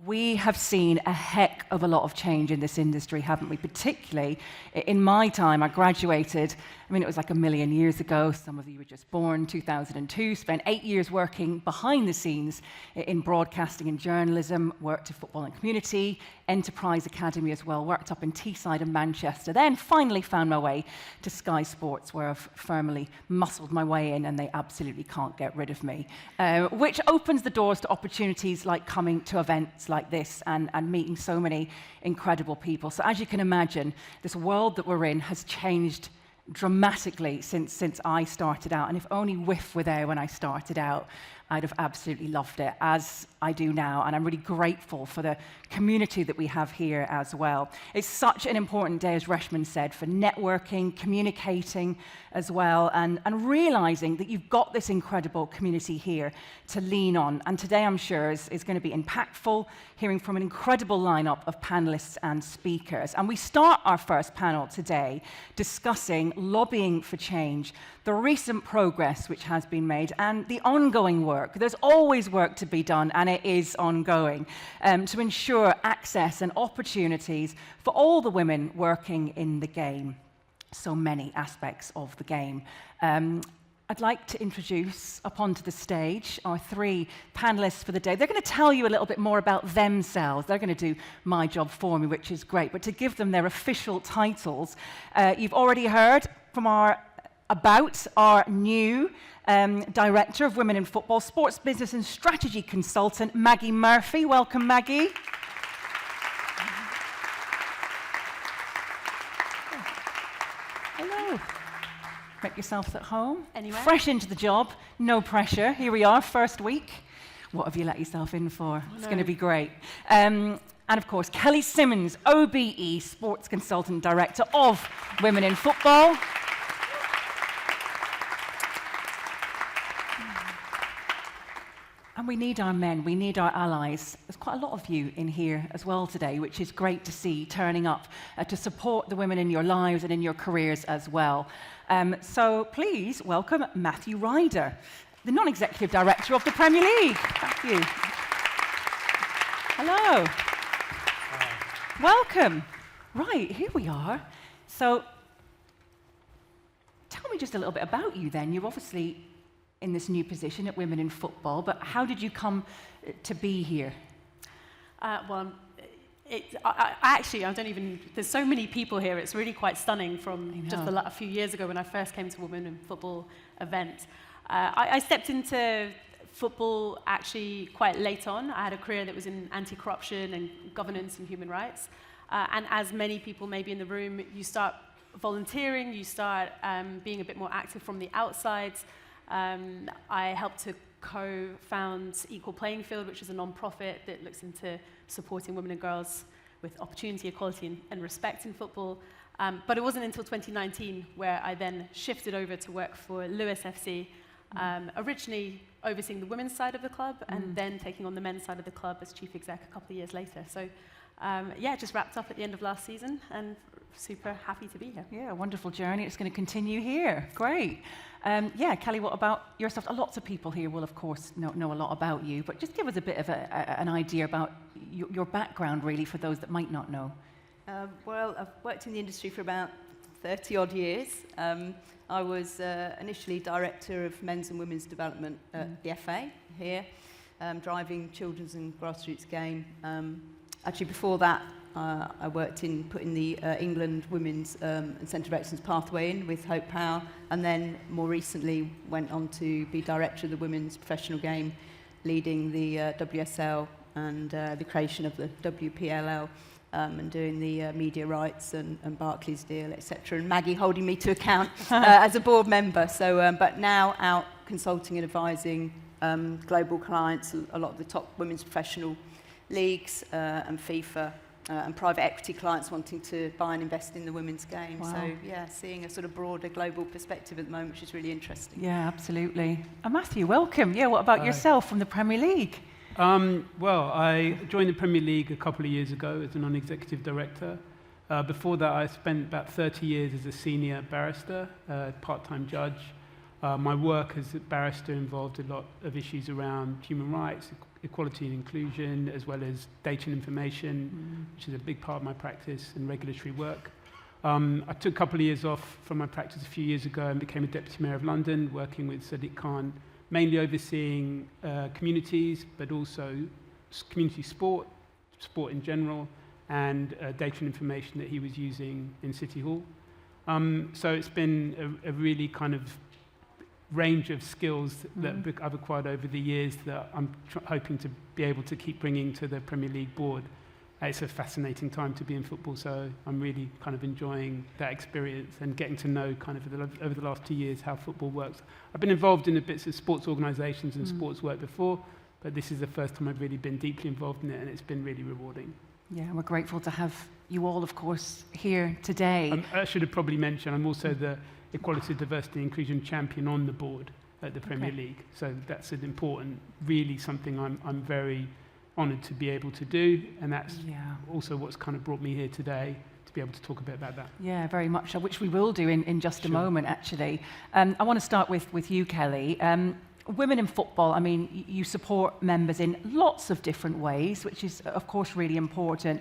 We have seen a heck of a lot of change in this industry, haven't we? Particularly in my time, I graduated, it was like a million years ago. Some of you were just born, 2002, spent 8 years working behind the scenes in broadcasting and journalism, worked in football and community, Enterprise Academy as well, worked up in Teesside and Manchester, then finally found my way to Sky Sports, where I've firmly muscled my way in and they absolutely can't get rid of me, which opens the doors to opportunities like coming to events like this and meeting so many incredible people. So as you can imagine, this world that we're in has changed dramatically since I started out. And if only WIF were there when I started out, I'd have absolutely loved it, as I do now. And I'm really grateful for the community that we have here as well. It's such an important day, as Reshman said, for networking, communicating as well, and realizing that you've got this incredible community here to lean on. And today, I'm sure, is going to be impactful, hearing from an incredible lineup of panelists and speakers. And we start our first panel today discussing lobbying for change, the recent progress which has been made, and the ongoing work. There's always work to be done, and it is ongoing, to ensure access and opportunities for all the women working in the game. So many aspects of the game. I'd like to introduce up onto the stage our three panelists for the day. They're going to tell you a little bit more about themselves. They're going to do my job for me, which is great. But to give them their official titles, you've already heard from our new Director of Women in Football, Sports Business and Strategy Consultant, Maggie Murphy. Welcome, Maggie. Hello. Make yourselves at home. Anywhere. Fresh into the job, no pressure. Here we are, first week. What have you let yourself in for? It's going to be great. And of course, Kelly Simmons OBE, Sports Consultant Director of Women in Football. And we need our men, we need our allies. There's quite a lot of you in here as well today, which is great to see, turning up to support the women in your lives and in your careers as well. So please welcome Matthew Ryder, the non-executive director of the Premier League. Matthew. Hello. Hi. Welcome. Right, here we are. So tell me just a little bit about you then. You're obviously in this new position at Women in Football, but how did you come to be here? I don't even, there's so many people here, it's really quite stunning from just a few years ago when I first came to Women in Football event. I stepped into football actually quite late on. I had a career that was in anti-corruption and governance and human rights. And as many people maybe in the room, you start volunteering, you start being a bit more active from the outside. I helped to co-found Equal Playing Field, which is a non-profit that looks into supporting women and girls with opportunity, equality, and respect in football. But it wasn't until 2019 where I then shifted over to work for Lewis FC, originally overseeing the women's side of the club, and then taking on the men's side of the club as chief exec a couple of years later. So, just wrapped up at the end of last season, and super happy to be here. Yeah, a wonderful journey. It's going to continue here. Great. Kelly, what about yourself? Lots of people here will, of course, know a lot about you, but just give us a bit of an idea about your background, really, for those that might not know. Well, I've worked in the industry for about 30-odd years. I was initially Director of Men's and Women's Development at the FA here, driving children's and grassroots game. Actually, before that, I worked in putting the England Women's and Centre of Excellence pathway in with Hope Power, and then more recently went on to be Director of the Women's Professional Game, leading the WSL and the creation of the WPLL, and doing the media rights and Barclays deal, etc. And Maggie holding me to account as a board member. So, but now out consulting and advising global clients, a lot of the top women's professional leagues and FIFA. And private equity clients wanting to buy and invest in the women's game. Wow. So, seeing a sort of broader global perspective at the moment, which is really interesting. Yeah, absolutely. And Matthew, welcome. Yeah, what about yourself from the Premier League? Well, I joined the Premier League a couple of years ago as a non-executive director. Before that, I spent about 30 years as a senior barrister, part-time judge. My work as a barrister involved a lot of issues around human rights, equality and inclusion, as well as data and information, which is a big part of my practice, and regulatory work. I took a couple of years off from my practice a few years ago and became a Deputy Mayor of London, working with Sadiq Khan, mainly overseeing communities, but also community sport in general, and data and information that he was using in City Hall. So it's been a really kind of range of skills that I've acquired over the years that I'm hoping to be able to keep bringing to the Premier League board. It's a fascinating time to be in football, so I'm really kind of enjoying that experience and getting to know kind of over the last 2 years how football works. I've been involved in a bits of sports organisations and sports work before, but this is the first time I've really been deeply involved in it, and it's been really rewarding. Yeah, we're grateful to have you all, of course, here today. I should have probably mentioned I'm also the Equality, Diversity and Inclusion Champion on the board at the Premier League. So that's an important, really something I'm very honoured to be able to do, and that's also what's kind of brought me here today, to be able to talk a bit about that. Yeah, very much so, which we will do in just a moment, actually. I want to start with you, Kelly. Women in football, I mean, you support members in lots of different ways, which is, of course, really important.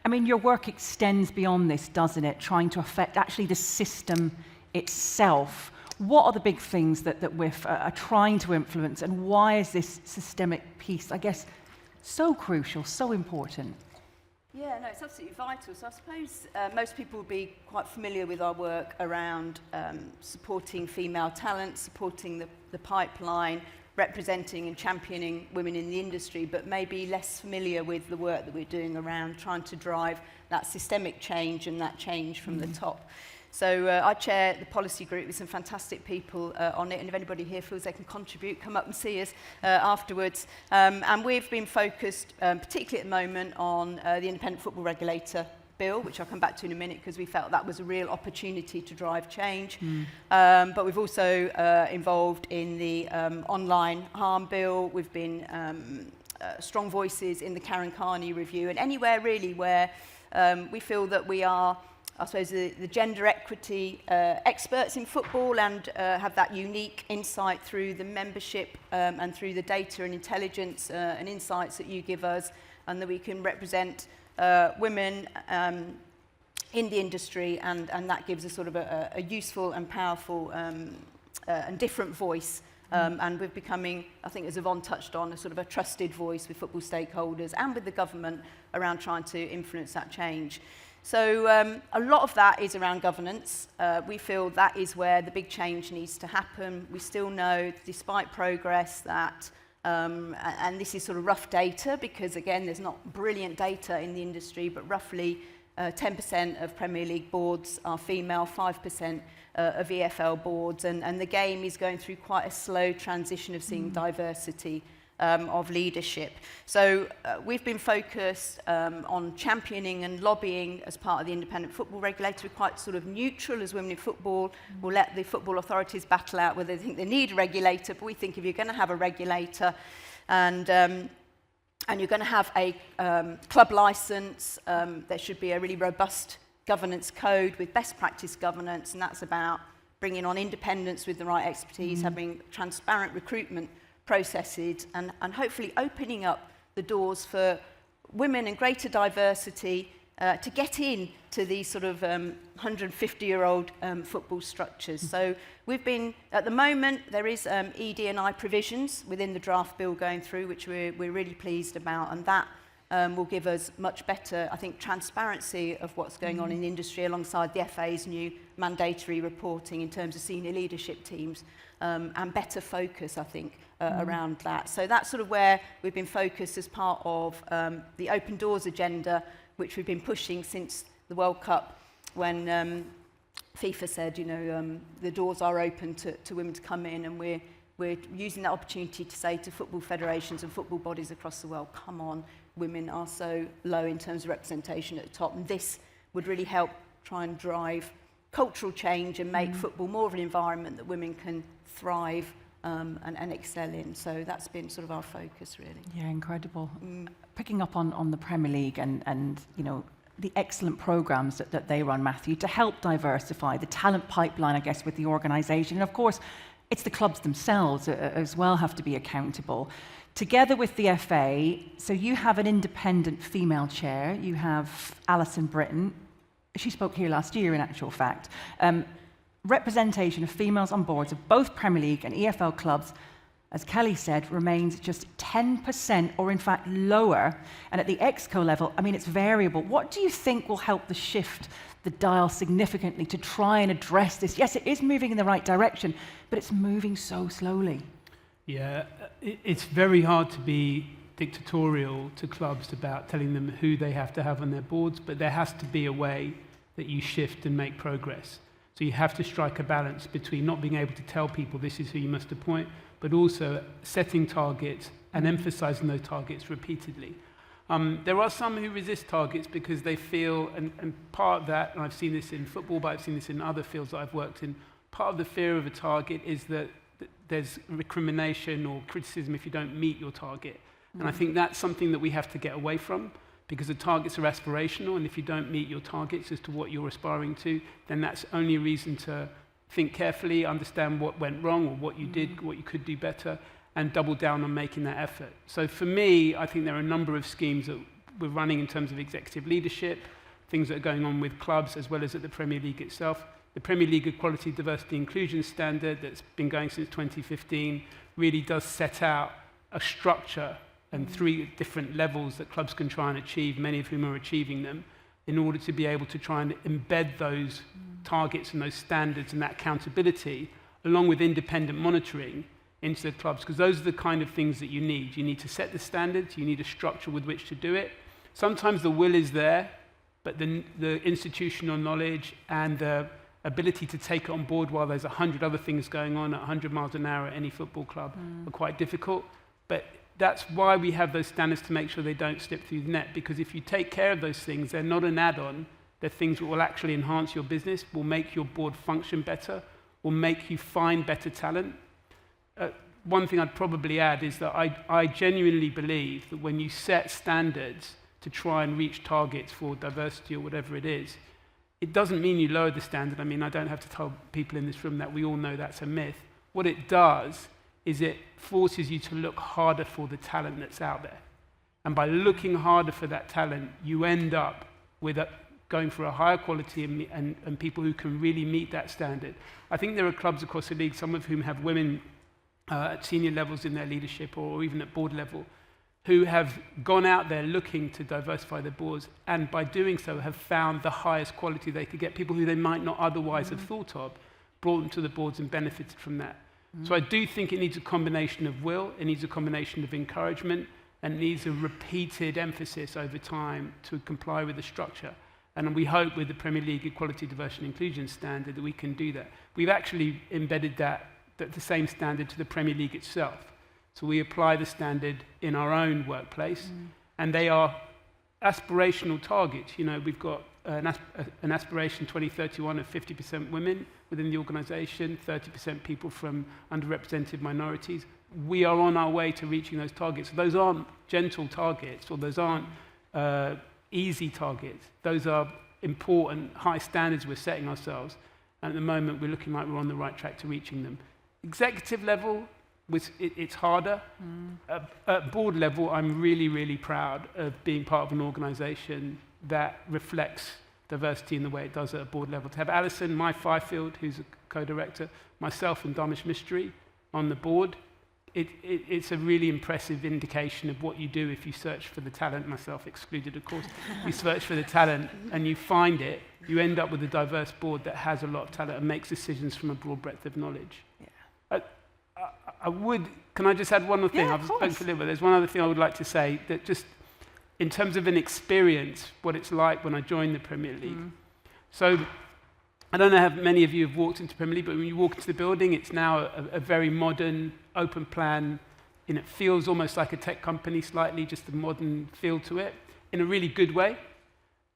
I mean, your work extends beyond this, doesn't it? Trying to affect actually the system itself. What are the big things that WIF are trying to influence, and why is this systemic piece, I guess, so crucial, so important? Yeah, no, it's absolutely vital. So I suppose most people will be quite familiar with our work around supporting female talent, supporting the pipeline, representing and championing women in the industry, but maybe less familiar with the work that we're doing around trying to drive that systemic change and that change from the top. So I chair the policy group with some fantastic people on it, and if anybody here feels they can contribute, come up and see us afterwards. And we've been focused, particularly at the moment, on the Independent Football Regulator bill, which I'll come back to in a minute, because we felt that was a real opportunity to drive change. But we've also involved in the online harm bill. We've been strong voices in the Karen Carney review, and anywhere really where we feel that we are, I suppose, the gender equity experts in football, and have that unique insight through the membership and through the data and intelligence and insights that you give us, and that we can represent women in the industry, and that gives us sort of a useful and powerful and different voice. And we're becoming, I think, as Yvonne touched on, a sort of a trusted voice with football stakeholders and with the government around trying to influence that change. So a lot of that is around governance. We feel that is where the big change needs to happen. We still know, despite progress, that, and this is sort of rough data, because again, there's not brilliant data in the industry, but roughly 10% of Premier League boards are female, 5% of EFL boards, and the game is going through quite a slow transition of seeing diversity of leadership. So we've been focused on championing and lobbying as part of the Independent Football Regulator. We're quite sort of neutral as women in football. We'll let the football authorities battle out whether they think they need a regulator, but we think if you're going to have a regulator and you're going to have a club licence, there should be a really robust governance code with best practice governance, and that's about bringing on independence with the right expertise, having transparent recruitment processes, and hopefully opening up the doors for women and greater diversity to get in to these sort of 150-year-old football structures. So we've been, at the moment, there is ED&I provisions within the draft bill going through, which we're really pleased about, and that will give us much better, I think, transparency of what's going on in the industry, alongside the FA's new mandatory reporting in terms of senior leadership teams, and better focus, I think, around that. So that's sort of where we've been focused as part of the Open Doors agenda, which we've been pushing since the World Cup, when FIFA said, you know, the doors are open to women to come in, and we're using that opportunity to say to football federations and football bodies across the world, come on, women are so low in terms of representation at the top, and this would really help try and drive cultural change and make football more of an environment that women can thrive and excel in. So that's been sort of our focus, really. Yeah, incredible. Picking up on the Premier League and you know, the excellent programmes that they run, Matthew, to help diversify the talent pipeline, I guess, with the organisation. And of course, it's the clubs themselves as well have to be accountable. together with the FA, so you have an independent female chair, you have Alison Britton, she spoke here last year in actual fact, representation of females on boards of both Premier League and EFL clubs, as Kelly said, remains just 10% or in fact lower. And at the ExCo level, I mean, it's variable. What do you think will help the shift the dial significantly to try and address this? Yes, it is moving in the right direction, but it's moving so slowly. Yeah, it's very hard to be dictatorial to clubs about telling them who they have to have on their boards, but there has to be a way that you shift and make progress. So you have to strike a balance between not being able to tell people this is who you must appoint, but also setting targets and emphasizing those targets repeatedly. There are some who resist targets because they feel, and part of that, and I've seen this in football, but I've seen this in other fields that I've worked in, part of the fear of a target is that there's recrimination or criticism if you don't meet your target. And I think that's something that we have to get away from, because the targets are aspirational, and if you don't meet your targets as to what you're aspiring to, then that's only a reason to think carefully, understand what went wrong or what you did, what you could do better, and double down on making that effort. So for me, I think there are a number of schemes that we're running in terms of executive leadership, things that are going on with clubs as well as at the Premier League itself. The Premier League Equality, Diversity, Inclusion Standard that's been going since 2015 really does set out a structure and 3 different levels that clubs can try and achieve, many of whom are achieving them, in order to be able to try and embed those targets and those standards and that accountability, along with independent monitoring, into the clubs, because those are the kind of things that you need. You need to set the standards, you need a structure with which to do it. Sometimes the will is there, but the institutional knowledge and the ability to take it on board while there's 100 other things going on at 100 miles an hour at any football club are quite difficult. But that's why we have those standards, to make sure they don't slip through the net, because if you take care of those things, they're not an add-on, they're things that will actually enhance your business, will make your board function better, will make you find better talent. One thing I'd probably add is that I genuinely believe that when you set standards to try and reach targets for diversity or whatever it is, it doesn't mean you lower the standard. I mean, I don't have to tell people in this room that. We all know that's a myth. What it does is it forces you to look harder for the talent that's out there. And by looking harder for that talent, you end up with going for a higher quality and people who can really meet that standard. I think there are clubs across the league, some of whom have women at senior levels in their leadership or even at board level, who have gone out there looking to diversify their boards, and by doing so have found the highest quality they could get, people who they might not otherwise have thought of, brought them to the boards and benefited from that. So I do think it needs a combination of will, it needs a combination of encouragement, and it needs a repeated emphasis over time to comply with the structure. And we hope with the Premier League Equality, Diversity and Inclusion Standard that we can do that. We've actually embedded the same standard to the Premier League itself. So we apply the standard in our own workplace, and they are aspirational targets. You know, we've got an aspiration 2031 of 50% women within the organisation, 30% people from underrepresented minorities. We are on our way to reaching those targets. Those aren't gentle targets, or those aren't easy targets. Those are important, high standards we're setting ourselves. And at the moment, we're looking like we're on the right track to reaching them. Executive level, it's harder. At board level, I'm really, really proud of being part of an organisation that reflects diversity in the way it does at a board level. To have Alison, my Fifield, who's a co-director, myself and Dharmesh Mystery on the board, it's a really impressive indication of what you do if you search for the talent, myself excluded, of course. You search for the talent and you find it, you end up with a diverse board that has a lot of talent and makes decisions from a broad breadth of knowledge. Yeah. Can I just add one other thing? Yeah, I've spoken for a little bit. There's one other thing I would like to say, that just in terms of an experience, what it's like when I joined the Premier League. So I don't know how many of you have walked into Premier League, but when you walk into the building, it's now a very modern, open plan, and it feels almost like a tech company slightly, just a modern feel to it, in a really good way.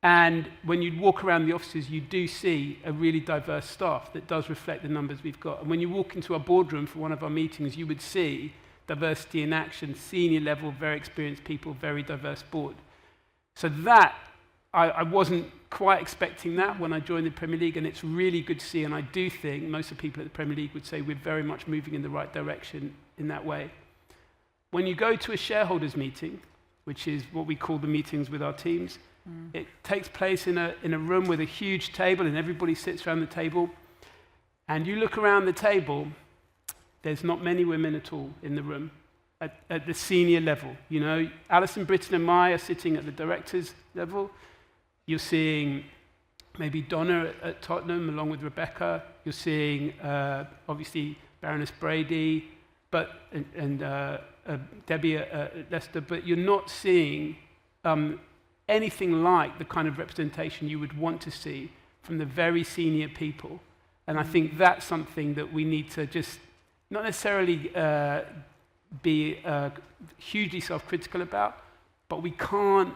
And when you walk around the offices, you do see a really diverse staff that does reflect the numbers we've got. And when you walk into our boardroom for one of our meetings, you would see diversity in action, senior level, very experienced people, very diverse board. So that, I wasn't quite expecting that when I joined the Premier League, and it's really good to see, and I do think most of the people at the Premier League would say we're very much moving in the right direction in that way. when you go to a shareholders meeting, which is what we call the meetings with our teams, it takes place in a room with a huge table, and everybody sits around the table. And you look around the table, there's not many women at all in the room at the senior level. You know, Alison Britton and I are sitting at the directors level. You're seeing maybe Donna at Tottenham along with Rebecca. You're seeing obviously Baroness Brady, and Debbie at Leicester, but you're not seeing anything like the kind of representation you would want to see from the very senior people. And I think that's something that we need to just not necessarily be hugely self-critical about, but we can't,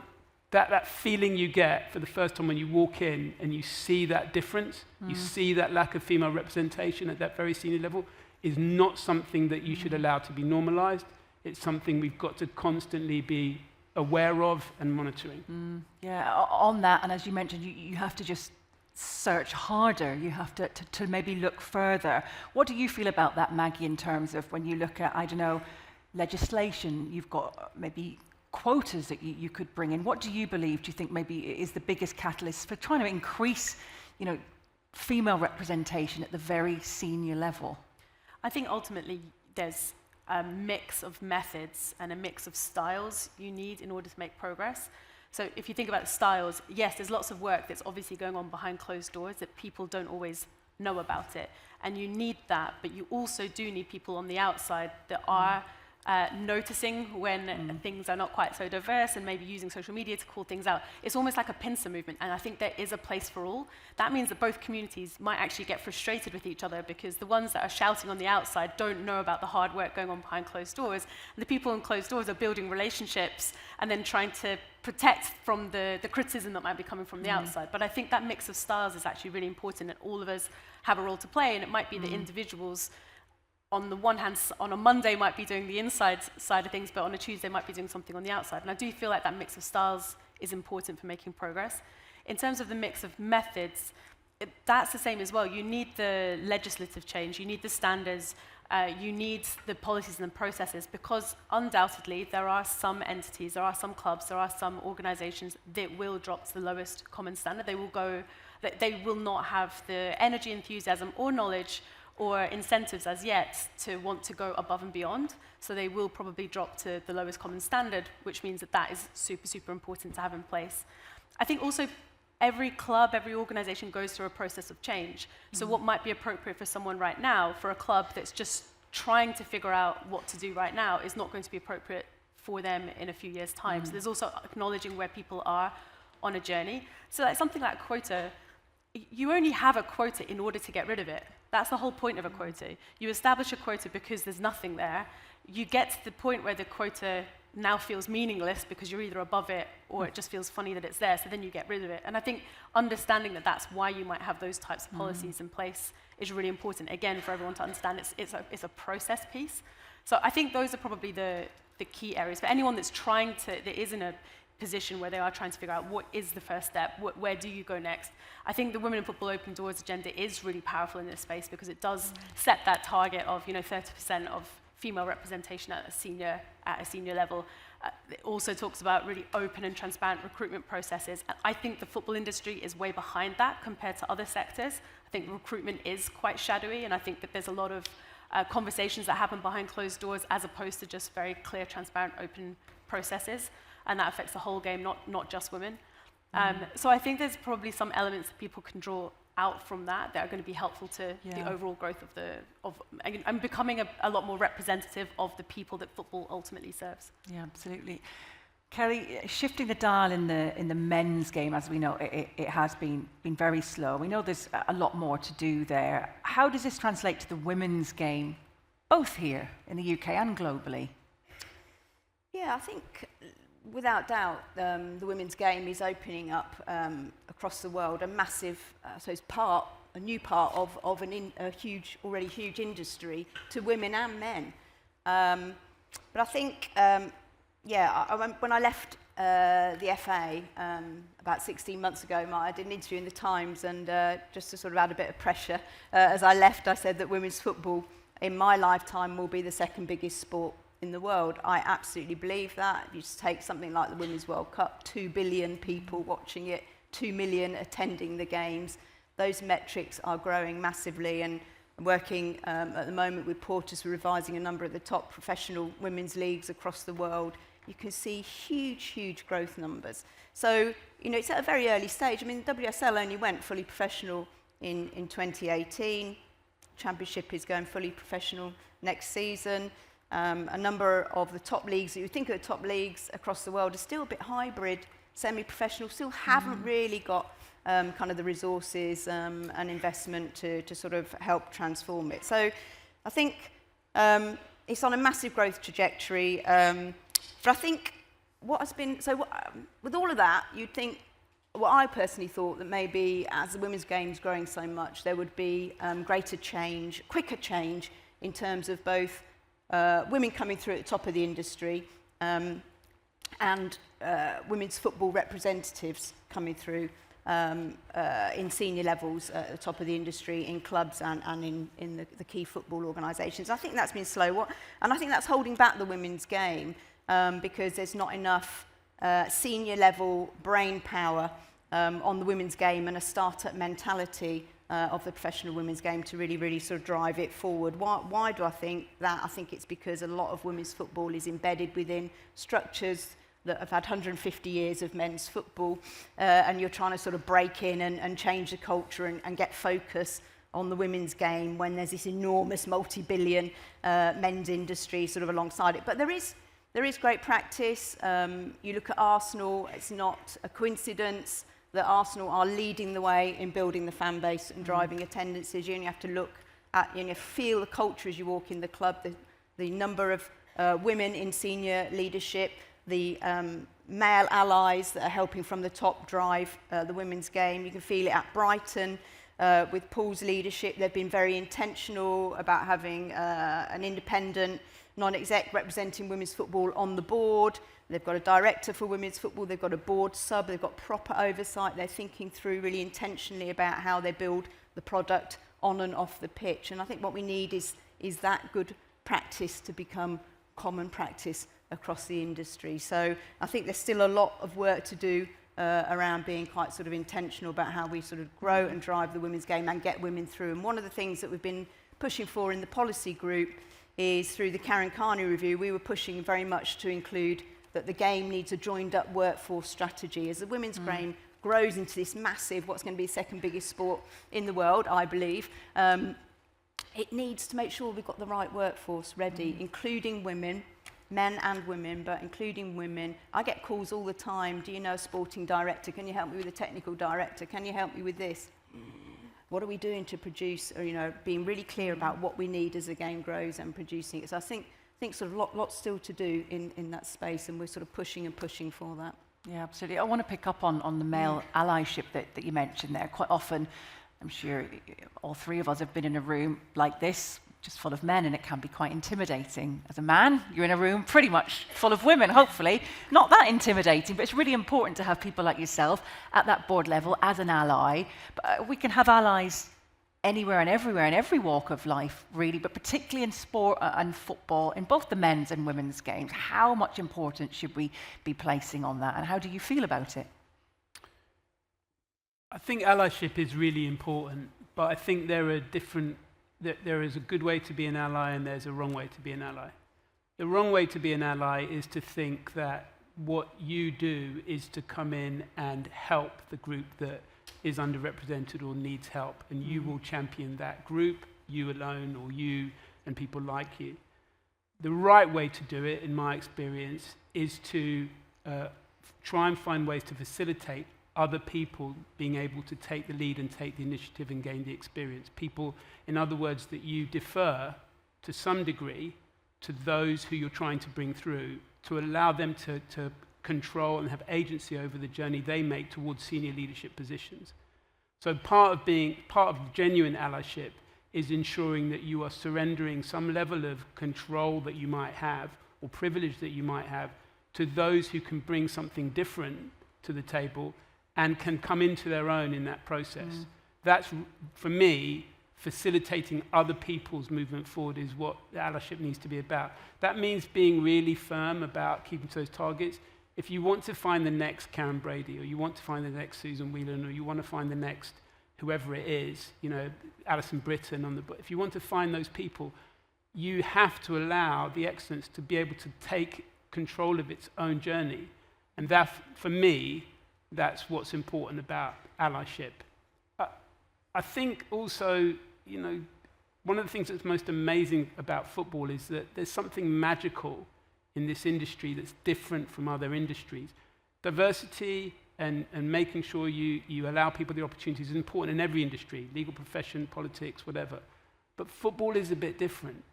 that feeling you get for the first time when you walk in and you see that difference, you see that lack of female representation at that very senior level, is not something that you should allow to be normalized. It's something we've got to constantly be aware of and monitoring. Yeah, on that, and as you mentioned, you have to just search harder. You have to maybe look further. What do you feel about that, Maggie, in terms of when you look at, I don't know, legislation, you've got maybe quotas that you could bring in. What do you believe, do you think maybe is the biggest catalyst for trying to increase, you know, female representation at the very senior level? I think ultimately there's a mix of methods and a mix of styles you need in order to make progress. So if you think about styles, yes, there's lots of work that's obviously going on behind closed doors that people don't always know about it. And you need that, but you also do need people on the outside that are noticing when things are not quite so diverse and maybe using social media to call things out. It's almost like a pincer movement, and I think there is a place for all. That means that both communities might actually get frustrated with each other because the ones that are shouting on the outside don't know about the hard work going on behind closed doors, and the people in closed doors are building relationships and then trying to protect from the criticism that might be coming from the outside. But I think that mix of styles is actually really important, and all of us have a role to play, and it might be the individuals on the one hand, on a Monday might be doing the inside side of things, but on a Tuesday might be doing something on the outside. And I do feel like that mix of styles is important for making progress. In terms of the mix of methods, that's the same as well. You need the legislative change, you need the standards, you need the policies and the processes, because undoubtedly there are some entities, there are some clubs, there are some organizations that will drop to the lowest common standard. They will not have the energy, enthusiasm, or knowledge or incentives as yet to want to go above and beyond. So they will probably drop to the lowest common standard, which means that is super, super important to have in place. I think also every club, every organization goes through a process of change. So what might be appropriate for someone right now, for a club that's just trying to figure out what to do right now, is not going to be appropriate for them in a few years' time. So there's also acknowledging where people are on a journey. So like something like quota, you only have a quota in order to get rid of it. That's the whole point of a quota. You establish a quota because there's nothing there. You get to the point where the quota now feels meaningless because you're either above it or it just feels funny that it's there, so then you get rid of it. And I think understanding that that's why you might have those types of policies in place is really important, again, for everyone to understand it's a process piece. So I think those are probably the key areas. For anyone that is in a position where they are trying to figure out what is the first step, where do you go next? I think the Women in Football Open Doors agenda is really powerful in this space because it does set that target of 30% of female representation at a senior level. It also talks about really open and transparent recruitment processes. And I think the football industry is way behind that compared to other sectors. I think recruitment is quite shadowy, and I think that there's a lot of conversations that happen behind closed doors as opposed to just very clear, transparent, open processes. And that affects the whole game, not just women. So I think there's probably some elements that people can draw out from that are going to be helpful to the overall growth and becoming a lot more representative of the people that football ultimately serves. Yeah, absolutely. Kelly, shifting the dial in the men's game, as we know, it has been very slow. We know there's a lot more to do there. How does this translate to the women's game, both here in the UK and globally? Yeah, I think without doubt, the women's game is opening up across the world a massive, a new part of a already huge industry to women and men. But I think, when I left the FA about 16 months ago, I did an interview in the Times, and just to sort of add a bit of pressure, as I left, I said that women's football in my lifetime will be the second biggest sport in the world. I absolutely believe that. If you just take something like the Women's World Cup, 2 billion people watching it, 2 million attending the games, those metrics are growing massively. And I'm working at the moment with Porters, we're revising a number of the top professional women's leagues across the world. You can see huge growth numbers. So, you know, it's at a very early stage. I mean, WSL only went fully professional in 2018. Championship is going fully professional next season. A number of the top leagues, you think of the top leagues across the world, are still a bit hybrid, semi-professional, still haven't really got kind of the resources and investment to sort of help transform it. So I think it's on a massive growth trajectory. But I think what has been, with all of that, you'd think, well, I personally thought that maybe as the women's game's growing so much, there would be greater change, quicker change in terms of both women coming through at the top of the industry and women's football representatives coming through in senior levels at the top of the industry, in clubs and in the key football organisations. I think that's been slow, and I think that's holding back the women's game because there's not enough senior level brain power on the women's game and a start-up mentality of the professional women's game to really sort of drive it forward. Why do I think that? I think it's because a lot of women's football is embedded within structures that have had 150 years of men's football, and you're trying to sort of break in and change the culture and get focus on the women's game when there's this enormous multi-billion men's industry sort of alongside it. But there is great practice. You look at Arsenal, it's not a coincidence that Arsenal are leading the way in building the fan base and driving attendances. You only have to look at, you know, feel the culture as you walk in the club, the number of women in senior leadership, the male allies that are helping from the top drive the women's game. You can feel it at Brighton with Paul's leadership. They've been very intentional about having an independent non-exec representing women's football on the board. They've got a director for women's football, they've got a board sub, they've got proper oversight. They're thinking through really intentionally about how they build the product on and off the pitch. And I think what we need is that good practice to become common practice across the industry. So I think there's still a lot of work to do around being quite sort of intentional about how we sort of grow and drive the women's game and get women through. And one of the things that we've been pushing for in the policy group is through the Karen Carney review, we were pushing very much to include that the game needs a joined-up workforce strategy. As the women's game grows into this massive, what's going to be the second biggest sport in the world, I believe, it needs to make sure we've got the right workforce ready, including women, men and women, but including women. I get calls all the time, do you know a sporting director? Can you help me with a technical director? Can you help me with this? What are we doing to produce, or, you know, being really clear about what we need as the game grows and producing it. So I think sort of lots still to do in that space, and we're sort of pushing for that. Yeah, absolutely. I want to pick up on the male allyship that you mentioned there. Quite often, I'm sure all three of us have been in a room like this, just full of men, and it can be quite intimidating. As a man, you're in a room pretty much full of women, hopefully. Not that intimidating, but it's really important to have people like yourself at that board level as an ally. But we can have allies anywhere and everywhere, in every walk of life, really, but particularly in sport and football, in both the men's and women's games. How much importance should we be placing on that, and how do you feel about it? I think allyship is really important, but I think there is a good way to be an ally and there's a wrong way to be an ally. The wrong way to be an ally is to think that what you do is to come in and help the group that is underrepresented or needs help, and you will champion that group, you alone, or you and people like you. The right way to do it, in my experience, is to try and find ways to facilitate other people being able to take the lead and take the initiative and gain the experience. People, in other words, that you defer to some degree to those who you're trying to bring through, to allow them to control and have agency over the journey they make towards senior leadership positions. So part of genuine allyship is ensuring that you are surrendering some level of control that you might have or privilege that you might have to those who can bring something different to the table and can come into their own in that process. That's, for me, facilitating other people's movement forward is what allyship needs to be about. That means being really firm about keeping to those targets. If you want to find the next Karen Brady, or you want to find the next Susan Whelan, or you want to find the next whoever it is, you know, Alison Britton on the book, if you want to find those people, you have to allow the excellence to be able to take control of its own journey. And that, for me, that's what's important about allyship. I think also, you know, one of the things that's most amazing about football is that there's something magical in this industry that's different from other industries. Diversity and making sure you allow people the opportunities is important in every industry, legal profession, politics, whatever. But football is a bit different.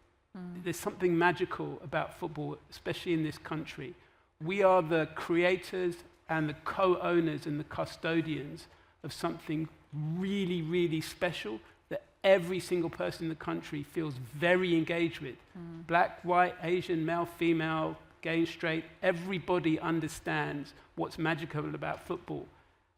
There's something magical about football, especially in this country. We are the creators and the co-owners and the custodians of something really, really special that every single person in the country feels very engaged with. Black, white, Asian, male, female, gay, straight, everybody understands what's magical about football.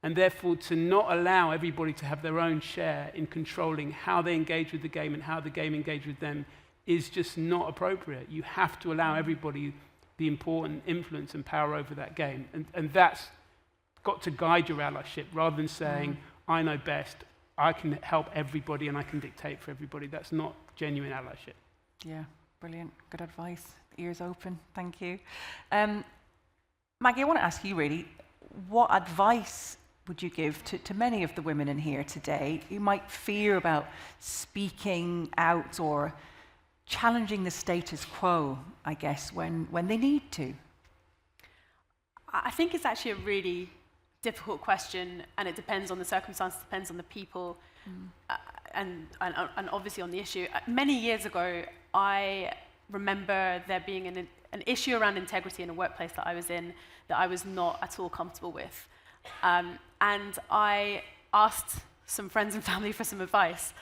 And therefore, to not allow everybody to have their own share in controlling how they engage with the game and how the game engages with them is just not appropriate. You have to allow everybody the important influence and power over that game. And that's got to guide your allyship rather than saying, I know best, I can help everybody and I can dictate for everybody. That's not genuine allyship. Yeah, brilliant. Good advice. Ears open. Thank you. Maggie, I want to ask you really, what advice would you give to many of the women in here today who might fear about speaking out or challenging the status quo, I guess, when they need to? I think it's actually a really difficult question, and it depends on the circumstances, depends on the people, and obviously on the issue. Many years ago, I remember there being an issue around integrity in a workplace that I was in that I was not at all comfortable with. And I asked some friends and family for some advice.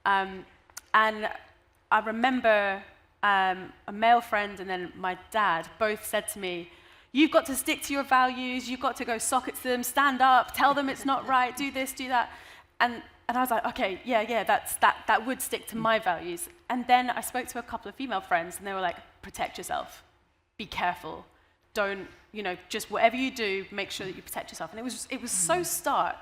And I remember a male friend and then my dad both said to me, you've got to stick to your values, you've got to go socket to them, stand up, tell them it's not right, do this, do that. And I was like, okay, yeah, that would stick to my values. And then I spoke to a couple of female friends and they were like, protect yourself, be careful, don't, just whatever you do, make sure that you protect yourself. And it was so stark.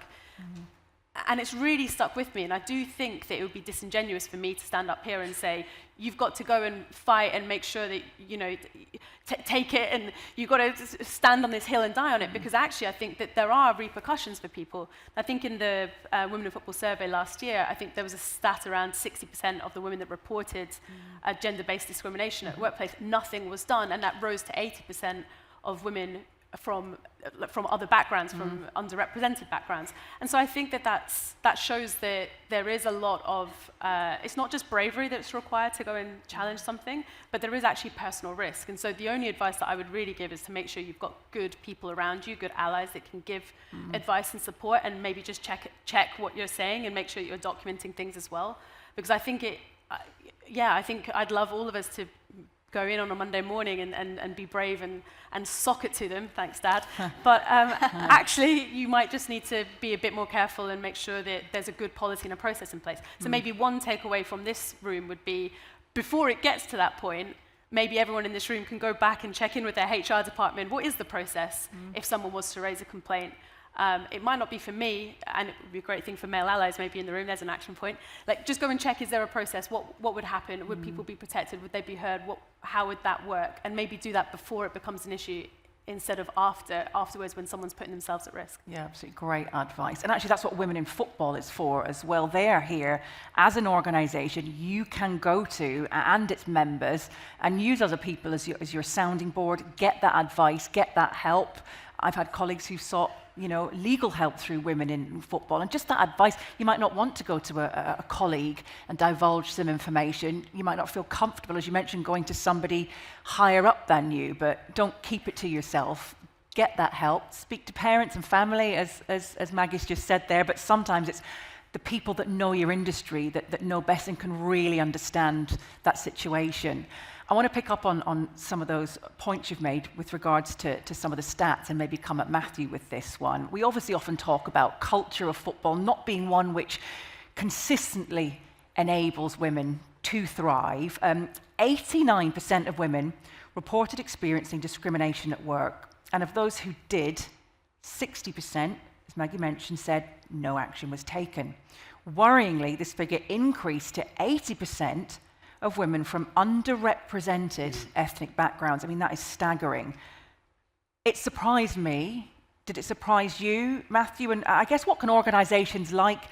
And it's really stuck with me, and I do think that it would be disingenuous for me to stand up here and say, you've got to go and fight and make sure that, take it, and you've got to stand on this hill and die on it, because actually I think that there are repercussions for people. I think in the Women in Football survey last year, I think there was a stat around 60% of the women that reported gender-based discrimination at the workplace, nothing was done, and that rose to 80% of women from other backgrounds, from underrepresented backgrounds. And so I think that shows that there is a lot of, it's not just bravery that's required to go and challenge something, but there is actually personal risk. And so the only advice that I would really give is to make sure you've got good people around you, good allies that can give advice and support, and maybe just check what you're saying and make sure that you're documenting things as well. Because I think I think I'd love all of us to go in on a Monday morning and be brave and sock it to them, thanks Dad. But actually, you might just need to be a bit more careful and make sure that there's a good policy and a process in place. So maybe one takeaway from this room would be, before it gets to that point, maybe everyone in this room can go back and check in with their HR department. What is the process if someone was to raise a complaint? It might not be for me, and it would be a great thing for male allies maybe in the room. There's an action point. Like, just go and check, is there a process? What would happen? Would people be protected? Would they be heard? How would that work? And maybe do that before it becomes an issue instead of afterwards when someone's putting themselves at risk. Yeah, absolutely great advice. And actually that's what Women in Football is for as well. They're here as an organisation you can go to and its members and use other people as your sounding board, get that advice, get that help. I've had colleagues who sought legal help through Women in Football, and just that advice. You might not want to go to a colleague and divulge some information. You might not feel comfortable, as you mentioned, going to somebody higher up than you, but don't keep it to yourself. Get that help. Speak to parents and family, as Maggie's just said there, but sometimes it's the people that know your industry, that know best and can really understand that situation. I want to pick up on some of those points you've made with regards to some of the stats and maybe come at Matthew with this one. We obviously often talk about culture of football not being one which consistently enables women to thrive. 89% of women reported experiencing discrimination at work, and of those who did, 60%, as Maggie mentioned, said no action was taken. Worryingly, this figure increased to 80% of women from underrepresented ethnic backgrounds. I mean, that is staggering. It surprised me. Did it surprise you, Matthew? And I guess what can organisations like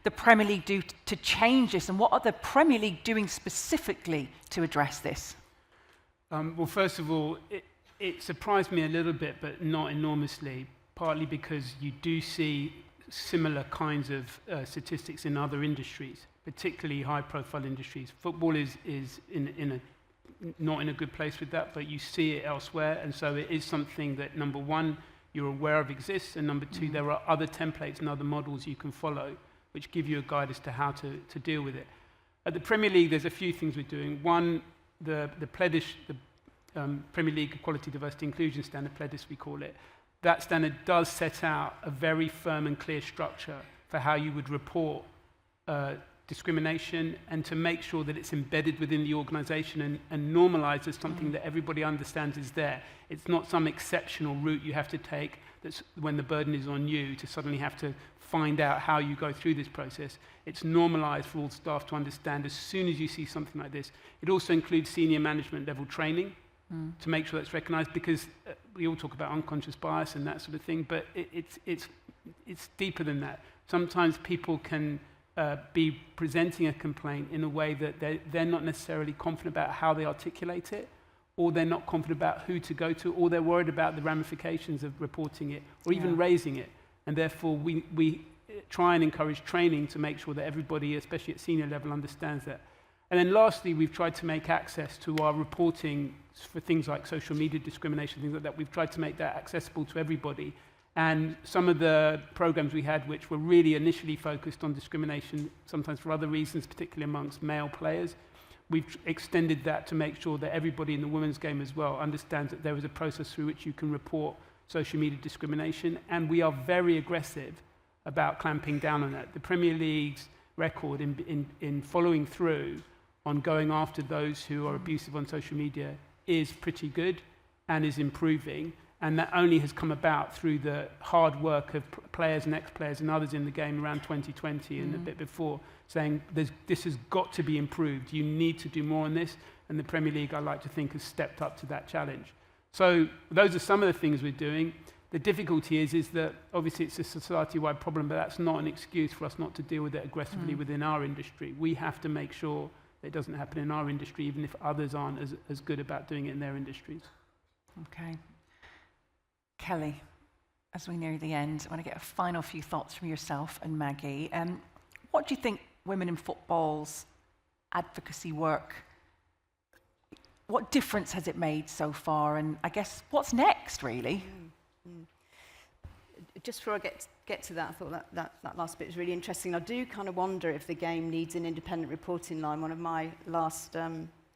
the Premier League do to change this, and what are the Premier League doing specifically to address this? Well, first of all, it surprised me a little bit, but not enormously, partly because you do see similar kinds of statistics in other industries, particularly high-profile industries. Football is not in a good place with that, but you see it elsewhere, and so it is something that, number one, you're aware of exists, and number two, there are other templates and other models you can follow which give you a guide as to how to deal with it. At the Premier League, there's a few things we're doing. One, the Premier League Equality, Diversity, Inclusion Standard, PLEDIS we call it, that standard does set out a very firm and clear structure for how you would report discrimination, and to make sure that it's embedded within the organisation and normalised as something that everybody understands is there. It's not some exceptional route you have to take that's when the burden is on you to suddenly have to find out how you go through this process. It's normalised for all staff to understand as soon as you see something like this. It also includes senior management level training to make sure that's recognised, because we all talk about unconscious bias and that sort of thing, but it's deeper than that. Sometimes people can be presenting a complaint in a way that they're not necessarily confident about how they articulate it, or they're not confident about who to go to, or they're worried about the ramifications of reporting it, or even raising it. And therefore, we try and encourage training to make sure that everybody, especially at senior level, understands that. And then lastly, we've tried to make access to our reporting for things like social media discrimination, things like that. We've tried to make that accessible to everybody. And some of the programs we had, which were really initially focused on discrimination, sometimes for other reasons, particularly amongst male players, we've extended that to make sure that everybody in the women's game as well understands that there is a process through which you can report social media discrimination. And we are very aggressive about clamping down on that. The Premier League's record in following through on going after those who are abusive on social media is pretty good and is improving. And that only has come about through the hard work of players and ex-players and others in the game around 2020 and a bit before, saying this has got to be improved. You need to do more on this. And the Premier League, I like to think, has stepped up to that challenge. So those are some of the things we're doing. The difficulty is that obviously it's a society-wide problem, but that's not an excuse for us not to deal with it aggressively within our industry. We have to make sure that it doesn't happen in our industry, even if others aren't as good about doing it in their industries. Okay. Kelly, as we near the end, I want to get a final few thoughts from yourself and Maggie. What do you think women in football's advocacy work, what difference has it made so far? And I guess, what's next, really? Just before I get to that, I thought that last bit was really interesting. I do kind of wonder if the game needs an independent reporting line. One of my last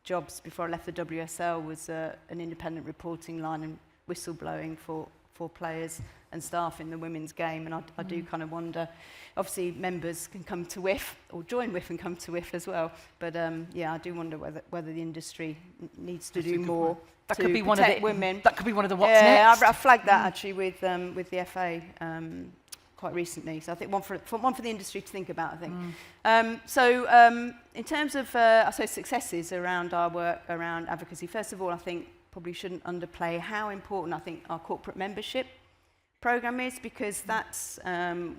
jobs before I left the WSL was an independent reporting line and whistleblowing for players and staff in the women's game, and I do kind of wonder. Obviously, members can come to WIF or join WIF and come to WIF as well. But I do wonder whether the industry needs to do more that to could be protect one of the women. That could be one of the what's next. I flagged that actually with the FA quite recently. So I think one for the industry to think about. I think. In terms of I suppose successes around our work around advocacy, first of all, I think probably shouldn't underplay how important I think our corporate membership program is, because that's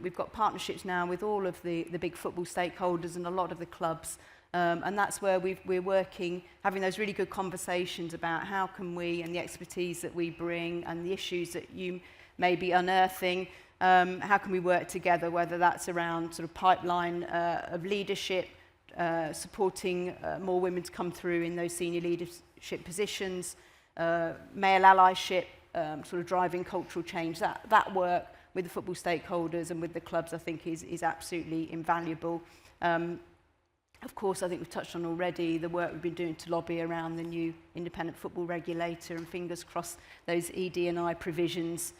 we've got partnerships now with all of the big football stakeholders and a lot of the clubs, and that's where we're working, having those really good conversations about how can we, and the expertise that we bring and the issues that you may be unearthing, how can we work together, whether that's around sort of pipeline of leadership, supporting more women to come through in those senior leadership positions, male allyship, sort of driving cultural change. That work with the football stakeholders and with the clubs, I think, is absolutely invaluable. Of course, I think we've touched on already the work we've been doing to lobby around the new independent football regulator, and fingers crossed those ED&I provisions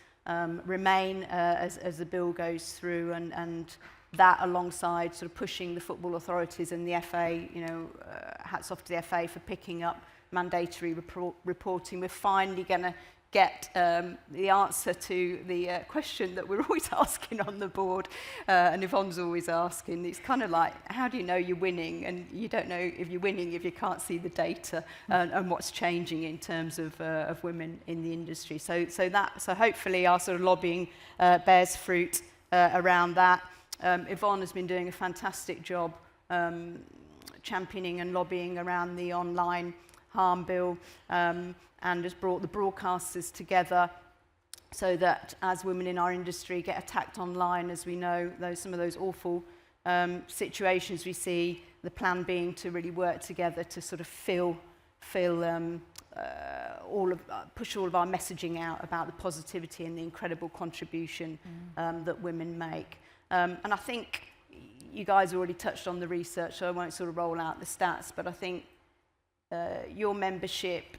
remain as the bill goes through, and that alongside sort of pushing the football authorities and the FA, hats off to the FA for picking up mandatory reporting. We're finally going to get the answer to the question that we're always asking on the board, and Yvonne's always asking. It's kind of like, how do you know you're winning? And you don't know if you're winning if you can't see the data and what's changing in terms of women in the industry. So hopefully our sort of lobbying bears fruit around that. Yvonne has been doing a fantastic job championing and lobbying around the online harm bill, and has brought the broadcasters together so that as women in our industry get attacked online, as we know, some of those awful situations we see, the plan being to really work together to sort of push all of our messaging out about the positivity and the incredible contribution that women make. And I think you guys already touched on the research, so I won't sort of roll out the stats, but I think your membership,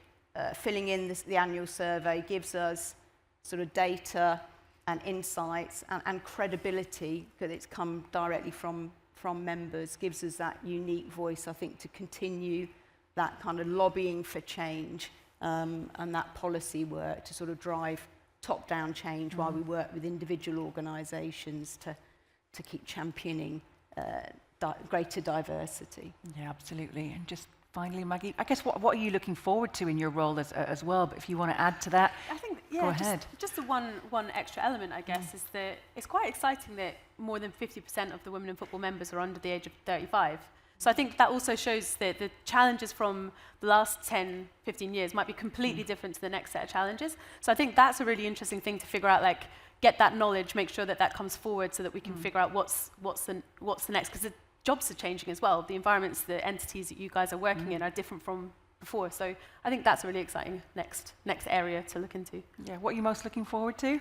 filling in the annual survey, gives us sort of data and insights and credibility, because it's come directly from members, gives us that unique voice, I think, to continue that kind of lobbying for change and that policy work to sort of drive top-down change while we work with individual organisations to keep championing greater diversity. Yeah, absolutely. And just finally, Maggie, I guess what are you looking forward to in your role as well? But if you want to add to that, I think, go ahead. Just the one extra element, I guess, is that it's quite exciting that more than 50% of the women in football members are under the age of 35. So I think that also shows that the challenges from the last 10, 15 years might be completely different to the next set of challenges. So I think that's a really interesting thing to figure out, like, get that knowledge, make sure that comes forward so that we can figure out what's the next, because the jobs are changing as well. The environments, the entities that you guys are working in are different from before. So I think that's a really exciting next area to look into. Yeah, what are you most looking forward to?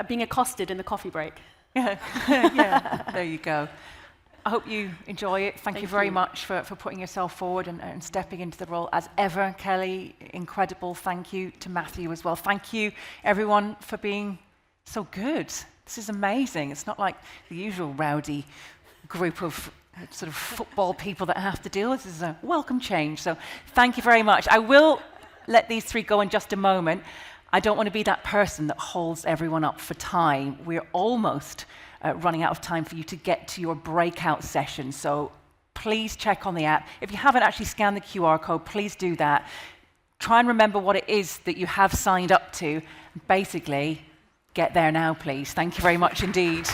Being accosted in the coffee break. Yeah, there you go. I hope you enjoy it. Thank you very much for putting yourself forward and stepping into the role as ever. Kelly, incredible. Thank you to Matthew as well. Thank you, everyone, for being so good. This is amazing. It's not like the usual rowdy group of sort of football people that I have to deal with. This is a welcome change. So thank you very much. I will let these three go in just a moment. I don't want to be that person that holds everyone up for time. We're almost running out of time for you to get to your breakout session. So please check on the app. If you haven't actually scanned the QR code, please do that. Try and remember what it is that you have signed up to. Basically, get there now, please. Thank you very much indeed.